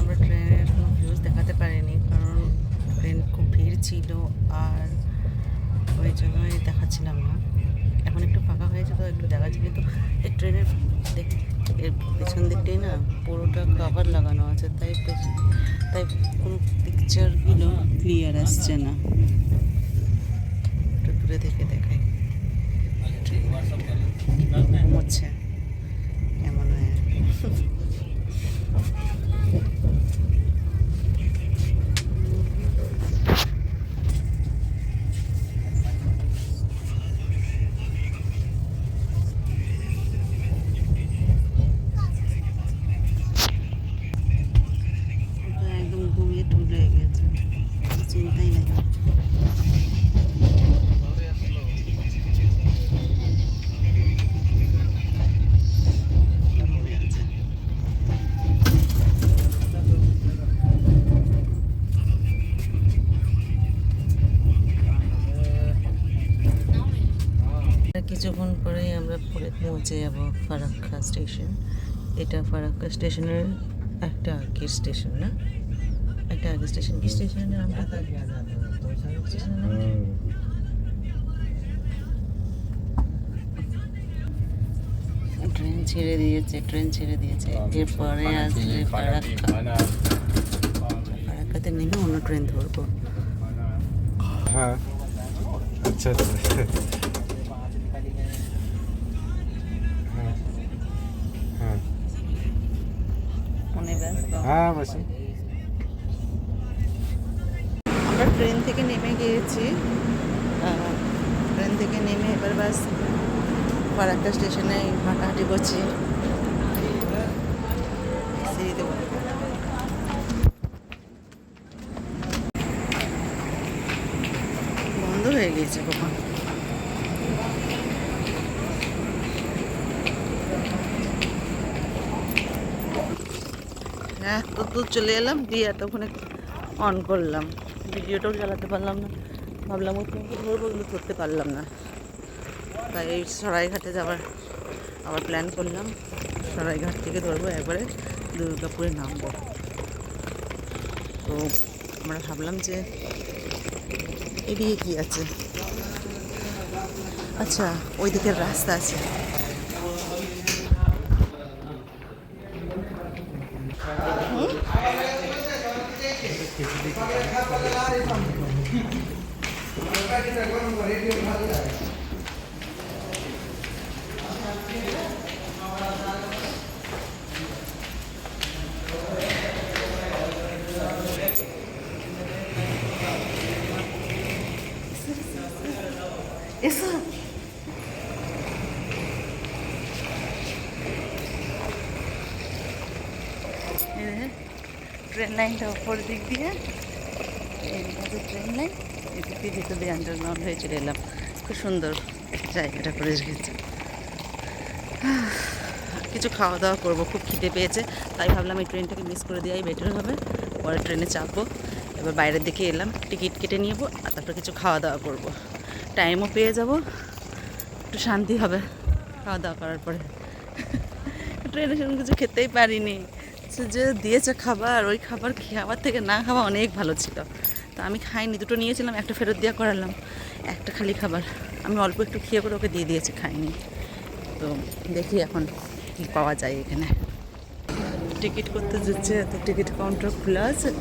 আমরা ট্রেনের কোনো ভিউজ দেখাতে পারিনি, কারণ ট্রেন খুব ভিড় ছিল আর ওই জন্যই দেখাচ্ছিলাম না। এখন একটু ফাঁকা হয়েছে তো একটু দেখাচ্ছি, কিন্তু এই ট্রেনের এর পেছন দিকটাই না পুরোটা কভার লাগানো আছে, তাই তাই কোনো পিকচারগুলো ক্লিয়ার আসছে না। একটু দূরে থেকে দেখাই ঘুমোচ্ছে কেমন হয়। একদম ঘুমিয়ে ঢুলে গেছে, চিন্তাই নেই। কিছুক্ষণ পরেই আমরা পৌঁছে যাব ফারাক্কা স্টেশন। এটা ফারাক্কা স্টেশনের একটা আগের স্টেশন, না একটা আগের স্টেশন। কি স্টেশনের নামটা? ট্রেন ছেড়ে দিয়েছে, ট্রেন ছেড়ে দিয়েছে। এরপরে আসবে ফারাক্কা। ফারাক্কাতে নেমে অন্য ট্রেন ধরবো। হ্যাঁ, আচ্ছা আচ্ছা। আমরা ট্রেন থেকে নেমে গিয়েছি। ট্রেন থেকে নেমে এবার বাস ফারাক্কা স্টেশনে হাঁটাহাঁটি করছি। বন্ধ হয়ে গিয়েছে কখন। হ্যাঁ, তো দূর চলে এলাম, দিয়ে এতক্ষণে অন করলাম, ভিডিওটাও চালাতে পারলাম না। ভাবলাম ওখানে ধরবো, কিন্তু ধরতে পারলাম না। তাই এই সরাইঘাটে যাওয়ার আবার প্ল্যান করলাম। সরাইঘাট থেকে ধরবো, একবারে দুর্গাপুরে নামবো। তো আমরা ভাবলাম যে এদিকে কি আছে, আচ্ছা ওই দিকের রাস্তা আছে। এসো, ট্রেন লাইনটা ওপর দিক দিয়ে, এইদিকে ট্রেন লাইন, এদিক দিয়ে ভিতর দিয়ে আন্ডারগ্রাউন্ড হয়ে চলে এলাম। খুব সুন্দর জায়গাটা করে রেখেছে। কিছু খাওয়া দাওয়া করবো, খুব খিদে পেয়েছে, তাই ভাবলাম এই ট্রেনটাকে মিস করে দেওয়াই বেটার হবে। পরে ট্রেনে চাপবো। এবার বাইরের দিকে এলাম, টিকিট কেটে নিয়েবো, আর তারপর কিছু খাওয়া দাওয়া করবো। টাইমও পেয়ে যাব, একটু শান্তি হবে খাওয়া দাওয়া করার পরে। ট্রেনে সেরকম কিছু খেতেই পারিনি, যে দিয়েছে খাবার, ওই খাবার থেকে না খাওয়া অনেক ভালো ছিল। তো আমি খাইনি, দুটো নিয়েছিলাম, একটা ফেরত দেওয়া করালাম, একটা খালি খাবার আমি অল্প একটু খেয়ে করে ওকে দিয়ে দিয়েছি, খাইনি। তো দেখি এখন কী পাওয়া যায় এখানে। টিকিট করতে যাচ্ছে, তো টিকিট কাউন্টার খোলা আছে।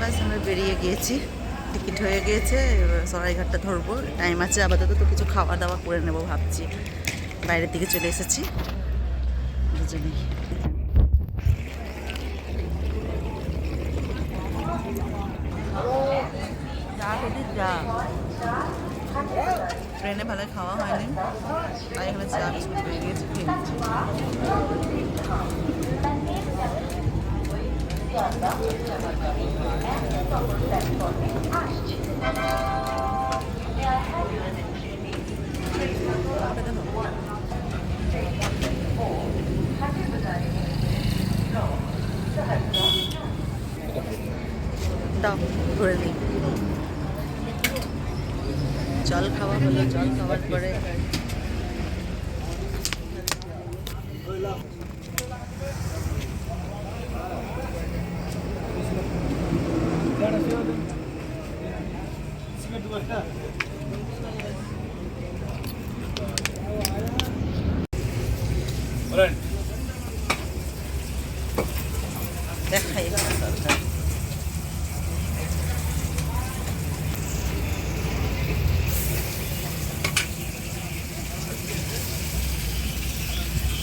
বাস আমরা বেরিয়ে গিয়েছি, টিকিট হয়ে গিয়েছে। এবার সরাইঘাটটা ধরবো, টাইম আছে আপাতত, তো কিছু খাওয়া দাওয়া করে নেবো ভাবছি। বাইরের দিকে চলে এসেছি দুজনেই। ট্রেনে ভালো খাওয়া হয়নি, তাই এখানে চা বিস্কুট হয়ে গিয়েছে, খেয়ে নিচ্ছি। করে নিই। জল খাওয়া হলো, জল খাওয়ার পরে দেখাই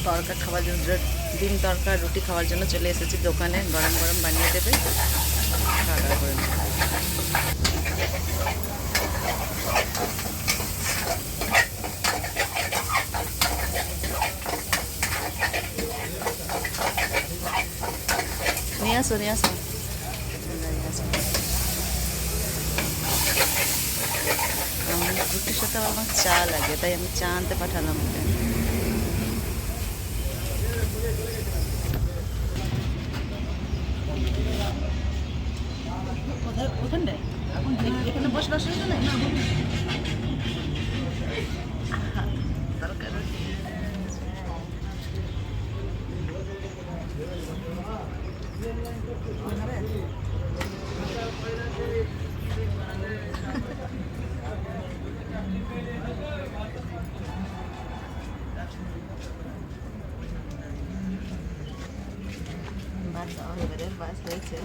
তরকা খাওয়ার জন্য, ডিম তরকা রুটি খাওয়ার জন্য চলে এসেছি দোকানে। গরম গরম বানিয়ে দেবে, খাওয়া দাওয়া করে নেব। নিয়ে আসো, নিয়ে আসো। আমার রুটির সাথে আমার চা লাগে, তাই আমি চা আনতে পাঠালাম ওকে। ওখানটায় এখানে বসে অসুবিধা নেই না? দরকার বাস এবারে বাস হয়েছে।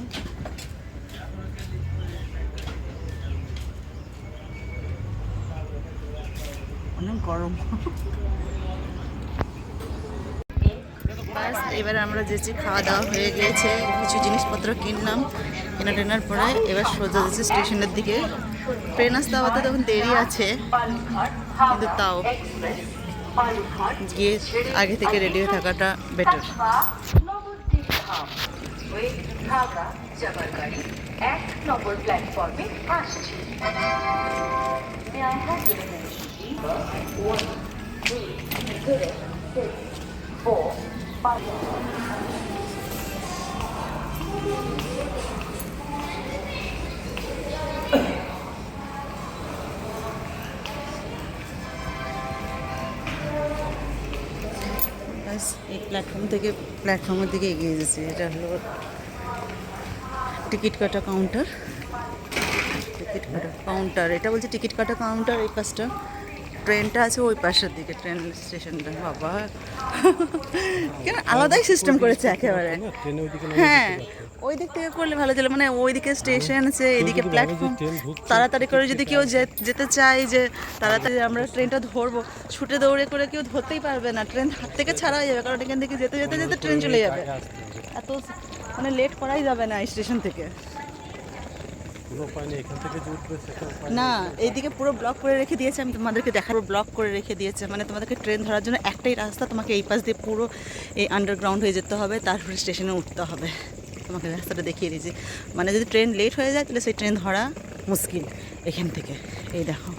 অনেক গরম। বাস এবার আমরা যেছি, খাওয়া দাওয়া হয়ে গিয়েছে, কিছু জিনিসপত্র কিনলাম, কেনার পরে এবার সোজা যাচ্ছে স্টেশনের দিকে। ট্রেন আসতে আবার তখন দেরি আছে, কিন্তু তাও গিয়ে আগে থেকে রেডি হয়ে থাকাটা বেটার। এই প্ল্যাটফর্মের দিকে এগিয়ে যাচ্ছে। এটা হলো টিকিট কাটা কাউন্টার। এটা বলছে টিকিট কাটা কাউন্টার। এই পাশটা ট্রেনটা আছে, ওই পাশের দিকে ট্রেন স্টেশনটা। বাবা কেন আলাদাই সিস্টেম করেছে একেবারে। হ্যাঁ, ওই দিক থেকে করলে ভালো ছিল, মানে ওইদিকে স্টেশন আছে, এদিকে প্ল্যাটফর্ম। তাড়াতাড়ি করে যদি কেউ যেতে চায়, যে তাড়াতাড়ি আমরা ট্রেনটা ধরবো, ছুটে দৌড়ে করে কেউ ধরতেই পারবে না, ট্রেন হাত থেকে ছাড়া হয়ে যাবে, কারণ এখান থেকে যেতে যেতে যেতে ট্রেন চলে যাবে। এত মানে লেট করাই যাবে না স্টেশন থেকে। না, এইদিকে পুরো ব্লক করে রেখে দিয়েছে। আমি তোমাদেরকে দেখাবো, ব্লক করে রেখে দিয়েছে, মানে তোমাদেরকে ট্রেন ধরার জন্য একটাই রাস্তা, তোমাকে এই পাশ দিয়ে পুরো এই আন্ডারগ্রাউন্ড হয়ে যেতে হবে, তারপরে স্টেশনে উঠতে হবে। তোমাকে রাস্তাটা দেখিয়ে দিয়েছি, মানে যদি ট্রেন লেট হয়ে যায় তাহলে সেই ট্রেন ধরা মুশকিল এখান থেকে। এই দেখো,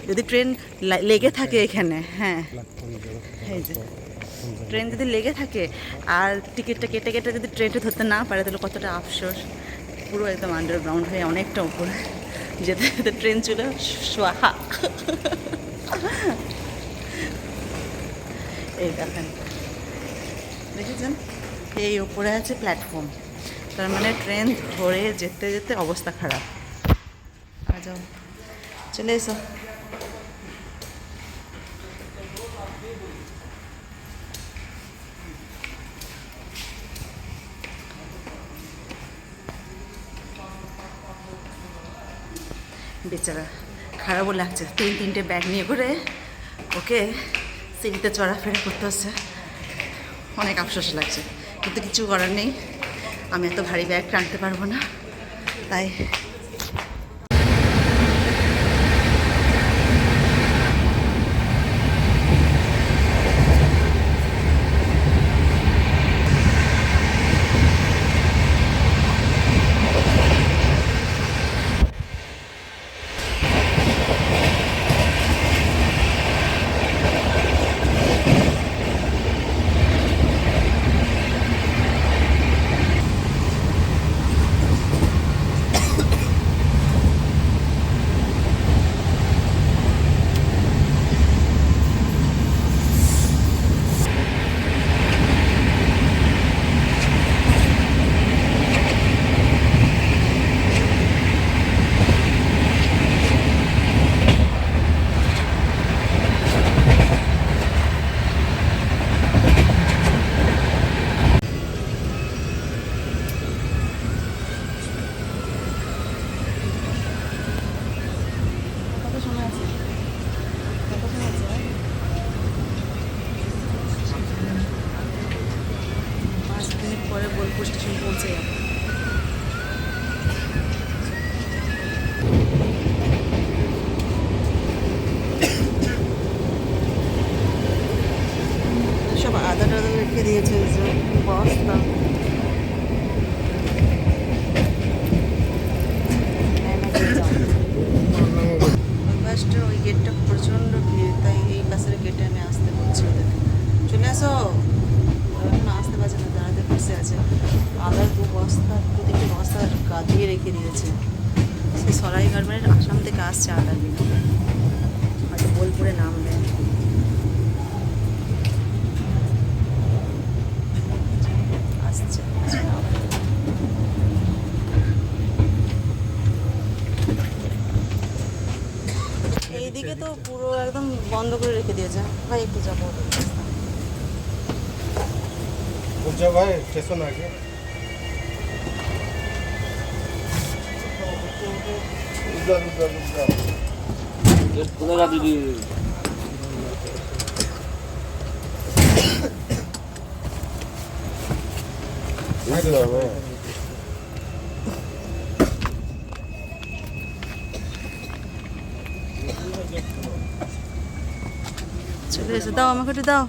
যদি ট্রেন লেগে থাকে এখানে, হ্যাঁ এই যে ট্রেন যদি লেগে থাকে আর টিকিটটা কেটে কেটে যদি ট্রেনটা ধরতে না পারে, তাহলে কতটা আফসোস। পুরো একদম আন্ডারগ্রাউন্ড হয়ে অনেকটা উপরে যেতে যেতে ট্রেন চলে সোহা। এই দেখেন, দেখেছেন, এই উপরে আছে প্ল্যাটফর্ম, তার মানে ট্রেন ধরে যেতে যেতে অবস্থা খারাপ। যাও, চলে এসো। বেচারা খারাপও লাগছে, তিনটে ব্যাগ নিয়ে করে ওকে সিঁড়িতে চড়াফেরা করতে হচ্ছে, অনেক আফসোস লাগছে, কিন্তু কিছু করার নেই। আমি এত ভারী ব্যাগ টানতে পারবো না, তাই দিয়ে রেখে দিয়েছে। সেই সরাই গার্মেন্টের আসাম থেকে আসছে আটা কিনে, হয়তো বোলপুরে নামবে। আসছে এইদিকে তো পুরো একদম বন্ধ করে রেখে দিয়েছে। ভাই একটু যাবো। বুঝছো ভাই স্টেশন আগে खुलेगा दीदी। চলে এসে দাও, আমাকে একটু দাও।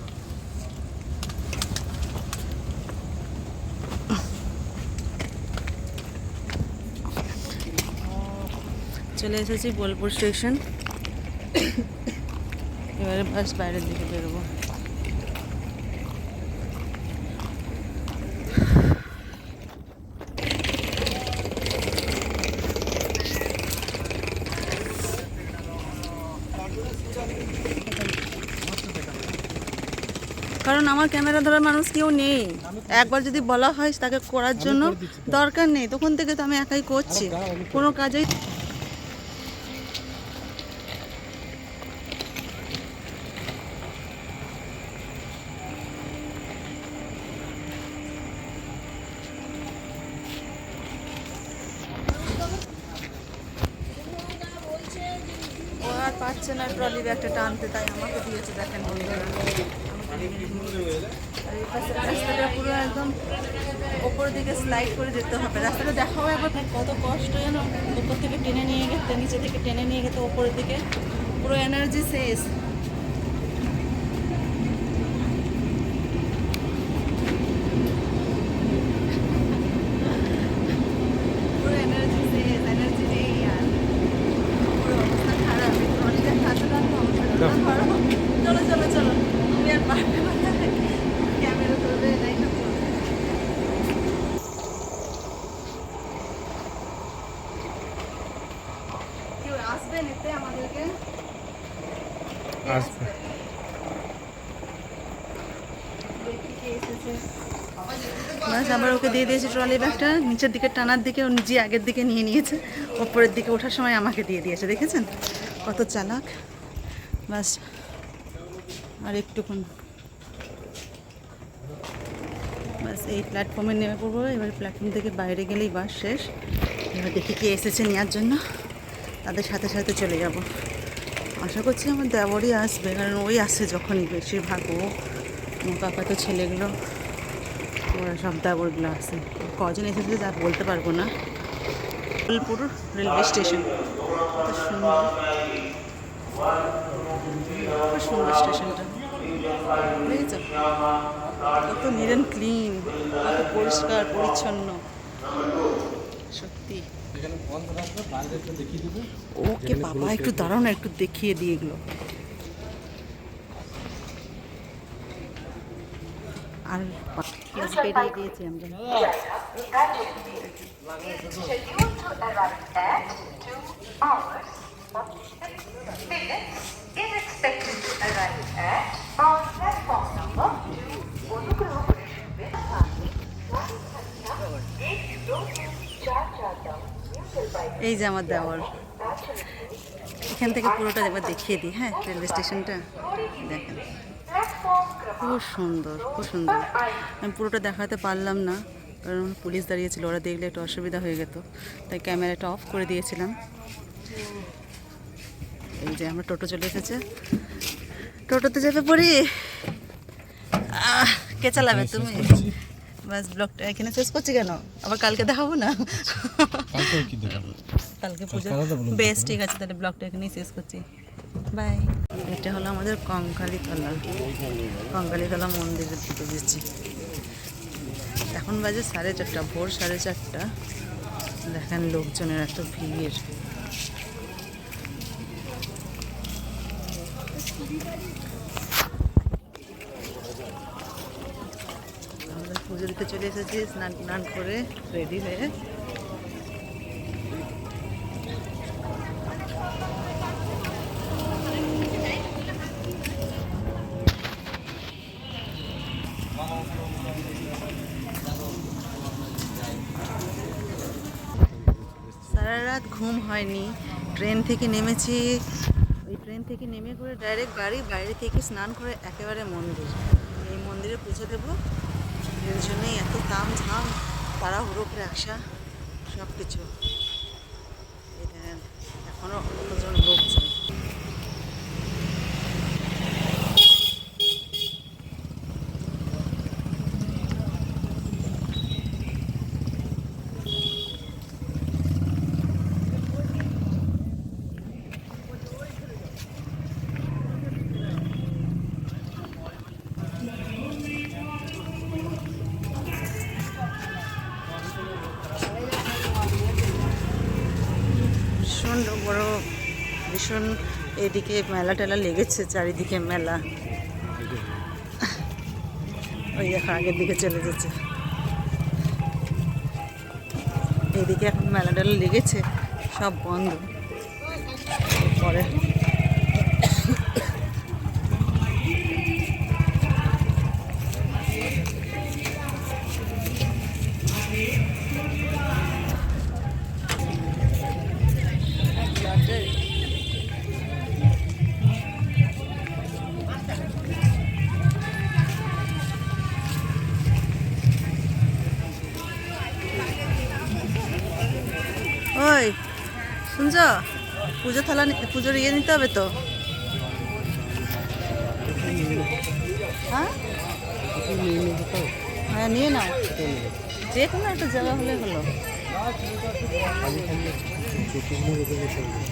চলে এসেছি বোলপুর স্টেশন। এবারে বাস বাইরের দিকে বেরোবো। কারণ আমার ক্যামেরা ধরার মানুষ কেউ নেই। একবার যদি বলা হয় তাকে করার জন্য, দরকার নেই, তখন থেকে তো আমি একাই করছি কোনো কাজেই। ও আর পারছে না ট্রলি ব্যাগটা টানতে, তাই আমাকে দিয়েছে। দেখেন বন্ধুরা, আর এই পাশে রাস্তাটা পুরো একদম ওপর দিকে স্লাইড করে যেতে হবে। রাস্তাটা দেখাও একবার কত কষ্ট, যেন উপর থেকে টেনে নিয়ে গেছে, নিচে থেকে টেনে নিয়ে গেছে ওপরের দিকে, পুরো এনার্জি শেষ। পুরো এনার্জি শেষ, এনার্জি নেই আর, পুরো অবস্থা খারাপ। ট্রলিটা হাতে রাখবো, চলো চলো চলো, তুমি আর পারবে না, ক্যামেরা ধরবে নাই সব চলবে। কেউ আসবে নিতে আমাদেরকে? আসবে। বাস আবার ওকে দিয়ে দিয়েছে ট্রলি ব্যাগটা। নিচের দিকে টানার দিকে ও নিজে আগের দিকে নিয়ে নিয়েছে, ওপরের দিকে ওঠার সময় আমাকে দিয়ে দিয়েছে। দেখেছেন কত চালাক। বাস আর একটুক্ষণ, বাস এই প্ল্যাটফর্মে নেমে পড়বো। এবার প্ল্যাটফর্ম থেকে বাইরে গেলেই বাস শেষ। এবার দেখি কে এসেছে নেওয়ার জন্য, তাদের সাথে সাথে চলে যাব। আশা করছি আমার দেবরই আসবে, কারণ ওই আসছে যখনই, বেশিরভাগ ও কাকা তো ছেলেগুলো, ওরা সব দেবরগুলো আসে। কজন এসেছে যা বলতে পারবো না। বোলপুর রেলওয়ে স্টেশন, কত সুন্দর, খুব সুন্দর স্টেশনটা, বুঝেছ? কত নিট অ্যান্ড ক্লিন, কত পরিষ্কার পরিচ্ছন্ন, সত্যি। ওকে বাবা, একটু দাঁড়াও না, একটু দেখিয়ে দিই এগুলো। আর বেরিয়ে গিয়েছি আমরা। Scheduled to arrive at 2 hours 46 minutes is expected to arrive at our platform number 2. অনুগ্রহ করে শুনবেন এই যে আমার দেওয়ার, এখান থেকে পুরোটা একবার দেখিয়ে দিই। হ্যাঁ, রেলওয়ে স্টেশনটা দেখেন, খুব সুন্দর, খুব সুন্দর। আমি পুরোটা দেখাতে পারলাম না, কারণ পুলিশ দাঁড়িয়েছিল, ওরা দেখলে একটু অসুবিধা হয়ে যেত, তাই ক্যামেরাটা অফ করে দিয়েছিলাম। এই যে আমরা টোটো চলে এসেছে, টোটোতে চেপে পড়ি। কে চালাবে? তুমি। বাস ব্লগটা এখানে শেষ করছি। কেন আবার কালকে দেখাবো না? কালকে পুজো। বেশ, ঠিক আছে, তাহলে ব্লগটা এখানেই শেষ করছি। বাই। এটা হলো আমাদের কঙ্কালীতলা, কঙ্কালীতলা মন্দিরের দিকে দিচ্ছি। এখন বাজে 4:30, ভোর 4:30। দেখেন লোকজনের এত ভিড়। আমরা পুজো দিতে চলে এসেছি, স্নান টান করে রেডি হয়ে। সারা রাত ঘুম হয়নি। ট্রেন থেকে নেমেছি, ওই ট্রেন থেকে নেমে করে ডাইরেক্ট গাড়ি, বাইরে থেকে স্নান করে একেবারে মন্দির। এই মন্দিরে পুজো দেবো, এর জন্যই এত তাম ঝাম, তাড়াহুড়ো করে আসা সব কিছু। এই দেখেন এখনও কতজন লোক যায়। ভীষণ বড়, ভীষণ এদিকে মেলা টেলা লেগেছে, চারিদিকে মেলা। ওই দেখো আগের দিকে চলে যাচ্ছে, এইদিকে এখন মেলা টেলা লেগেছে, সব বন্ধ। পরে ওই শুনছ, পুজো থালা পুজোর ইয়ে নিতে হবে তো। হ্যাঁ হ্যাঁ নিয়ে নাও, যে কোনো একটা জায়গা হলে হলো।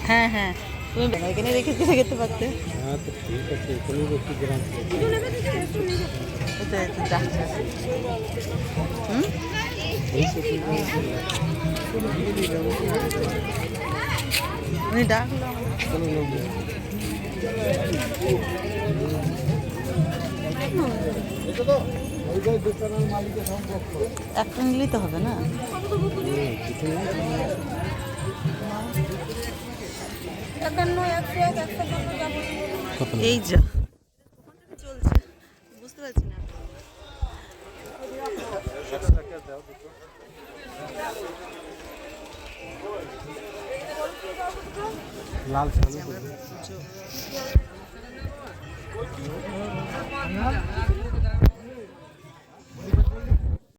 হ্যাঁ হ্যাঁ, তুমি এখানে রেখে দিয়ে যেতে পারতে। হুম, উনি ডাকলো একটা নিলেই তো হবে না। এই যা চলছে, বুঝতে পারছি না। লাল আমরা